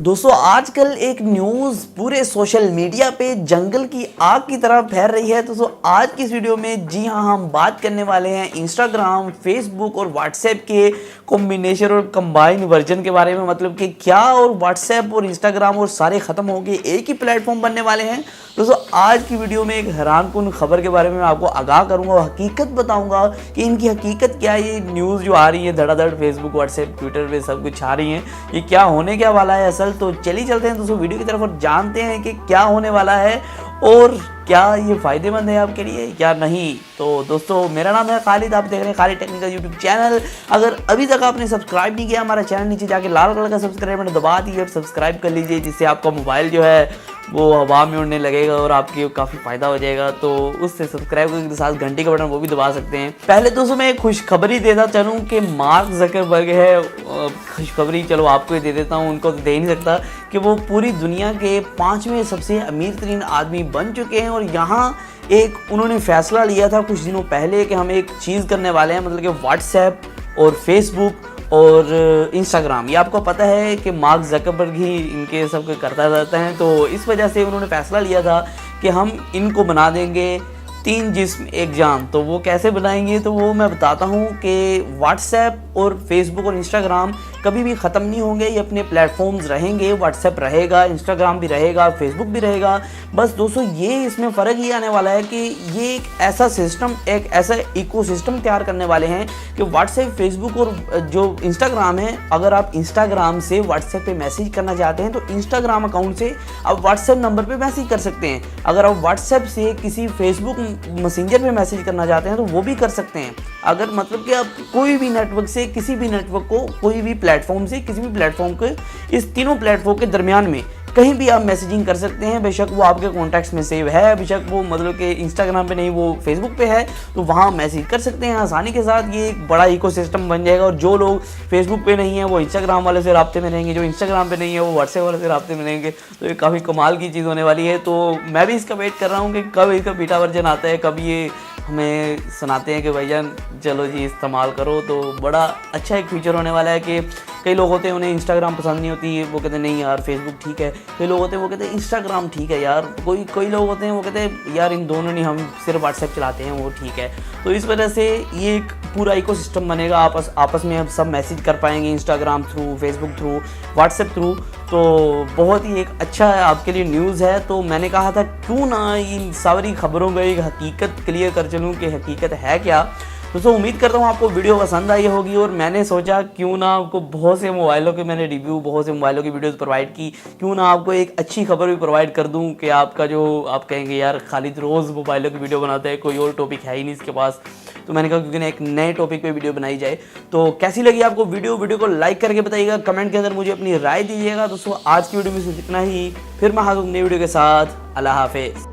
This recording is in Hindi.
दोस्तों आजकल एक न्यूज़ पूरे सोशल मीडिया पे जंगल की आग की तरह फैल रही है। दोस्तों आज की इस वीडियो में जी हाँ हम बात करने वाले हैं इंस्टाग्राम, फेसबुक और व्हाट्सएप के कॉम्बिनेशन और कंबाइन वर्जन के बारे में। मतलब कि क्या और व्हाट्सएप और इंस्टाग्राम और सारे ख़त्म हो गए, एक ही प्लेटफॉर्म बनने वाले हैं। दोस्तों आज की वीडियो में एक हैरानकुन खबर के बारे में मैं आपको आगाह करूंगा और हकीकत बताऊंगा कि इनकी हकीकत क्या है। ये न्यूज़ जो आ रही है धड़ाधड़ फेसबुक, व्हाट्सएप, ट्विटर पे सब कुछ आ रही है, ये क्या होने क्या वाला है असल। तो चलिए चलते हैं दोस्तों वीडियो की तरफ और जानते हैं कि क्या होने वाला है और क्या ये फ़ायदेमंद है आपके लिए या नहीं। तो दोस्तों मेरा नाम है खालिद, आप देख रहे हैं खालिद टेक्निकल यूट्यूब चैनल। अगर अभी तक आपने सब्सक्राइब नहीं किया हमारा चैनल, नीचे जाके लाल कलर का सब्सक्राइब बटन दबा दीजिए और सब्सक्राइब कर लीजिए, जिससे आपका मोबाइल जो है वो हवा में उड़ने लगेगा और आपके काफ़ी फ़ायदा हो जाएगा। तो उससे सब्सक्राइब के साथ घंटे का बटन वो भी दबा सकते हैं। पहले दोस्तों मैं एक खुशखबरी देता चलूँ कि मार्क ज़करबर्ग है, खुशखबरी चलो आपको ही दे देता हूँ, उनको तो दे नहीं सकता, कि वो पूरी दुनिया के 5वें सबसे अमीर तरीन आदमी बन चुके हैं। और यहाँ एक उन्होंने फ़ैसला लिया था कुछ दिनों पहले कि हम एक चीज़ करने वाले हैं, मतलब कि व्हाट्सएप और फेसबुक और इंस्टाग्राम, ये आपको पता है कि मार्क ज़करबर्ग ही इनके सब करता रहता है। तो इस वजह से उन्होंने फ़ैसला लिया था कि हम इनको बना देंगे 3 जिस्म एक जान। तो वो कैसे बनाएंगे, तो वो मैं बताता हूँ कि व्हाट्सएप और फेसबुक और इंस्टाग्राम कभी भी ख़त्म नहीं होंगे, ये अपने प्लेटफॉर्म्स रहेंगे। व्हाट्सएप रहेगा, इंस्टाग्राम भी रहेगा, फेसबुक भी रहेगा। बस दोस्तों ये इसमें फ़र्क ये आने वाला है कि ये एक ऐसा सिस्टम, एक ऐसा इकोसिस्टम तैयार करने वाले हैं कि व्हाट्सएप, फेसबुक और जो इंस्टाग्राम है, अगर आप इंस्टाग्राम से व्हाट्सएप पे मैसेज करना चाहते हैं तो इंस्टाग्राम अकाउंट से आप व्हाट्सएप नंबर पे मैसेज कर सकते हैं। अगर आप व्हाट्सएप से किसी फेसबुक मैसेंजर पे मैसेज करना चाहते हैं तो वो भी कर सकते हैं। अगर मतलब कि आप कोई भी नेटवर्क से किसी भी नेटवर्क को, कोई भी प्लेटफॉर्म से किसी भी प्लेटफॉर्म के, इस तीनों प्लेटफॉर्म के दरमियान में कहीं भी आप मैसेजिंग कर सकते हैं। बेशक वो आपके कॉन्टैक्ट्स में सेव है, बेशक वो मतलब कि इंस्टाग्राम पे नहीं, वो फेसबुक पे है, तो वहाँ मैसेज कर सकते हैं आसानी के साथ। ये एक बड़ा इकोसिस्टम बन जाएगा और जो लोग फेसबुक पे नहीं है वो इंस्टाग्राम वाले से राब्ते में रहेंगे, जो इंस्टाग्राम पे नहीं है वो व्हाट्सएप वाले से राब्ते में रहेंगे। तो ये काफ़ी कमाल की चीज़ होने वाली है। तो मैं भी इसका वेट कर रहा हूँ कि कब इसका बीटा वर्जन आता है, कब ये हमें सुनाते हैं कि भाईजान चलो जी इस्तेमाल करो। तो बड़ा अच्छा एक फीचर होने वाला है कि कई लोग होते हैं उन्हें इंस्टाग्राम पसंद नहीं होती, वो कहते हैं नहीं यार फेसबुक ठीक है। कई लोग होते हैं वो कहते हैं इंस्टाग्राम ठीक है यार। कोई लोग होते हैं वो कहते हैं यार इन दोनों नहीं, हम सिर्फ व्हाट्सएप चलाते हैं, वो ठीक है। तो इस वजह से ये एक पूरा इकोसिस्टम बनेगा, आपस में अब सब मैसेज कर पाएंगे Instagram through, Facebook through, WhatsApp through. तो बहुत ही एक अच्छा आपके लिए न्यूज़ है। तो मैंने कहा था क्यों ना इन सारी खबरों में एक हकीकत क्लियर कर चलूँ कि हकीकत है क्या। दोस्तों उम्मीद करता हूँ आपको वीडियो पसंद आई होगी और मैंने सोचा क्यों ना आपको बहुत से मोबाइलों के मैंने रिव्यू, बहुत से मोबाइलों की वीडियोस प्रोवाइड की, क्यों ना आपको एक अच्छी खबर भी प्रोवाइड कर दूँ कि आपका जो आप कहेंगे यार खालिद रोज़ मोबाइलों की वीडियो बनाता है, कोई और टॉपिक है ही नहीं इसके पास। तो मैंने कहा क्योंकि ना एक नए टॉपिक पे वीडियो बनाई जाए। तो कैसी लगी आपको वीडियो को लाइक करके बताइएगा, कमेंट के अंदर मुझे अपनी राय दीजिएगा। दोस्तों आज की वीडियो में सिर्फ इतना ही, फिर मैं हाजिर हूँ नई वीडियो के साथ। अल्लाह हाफिज़।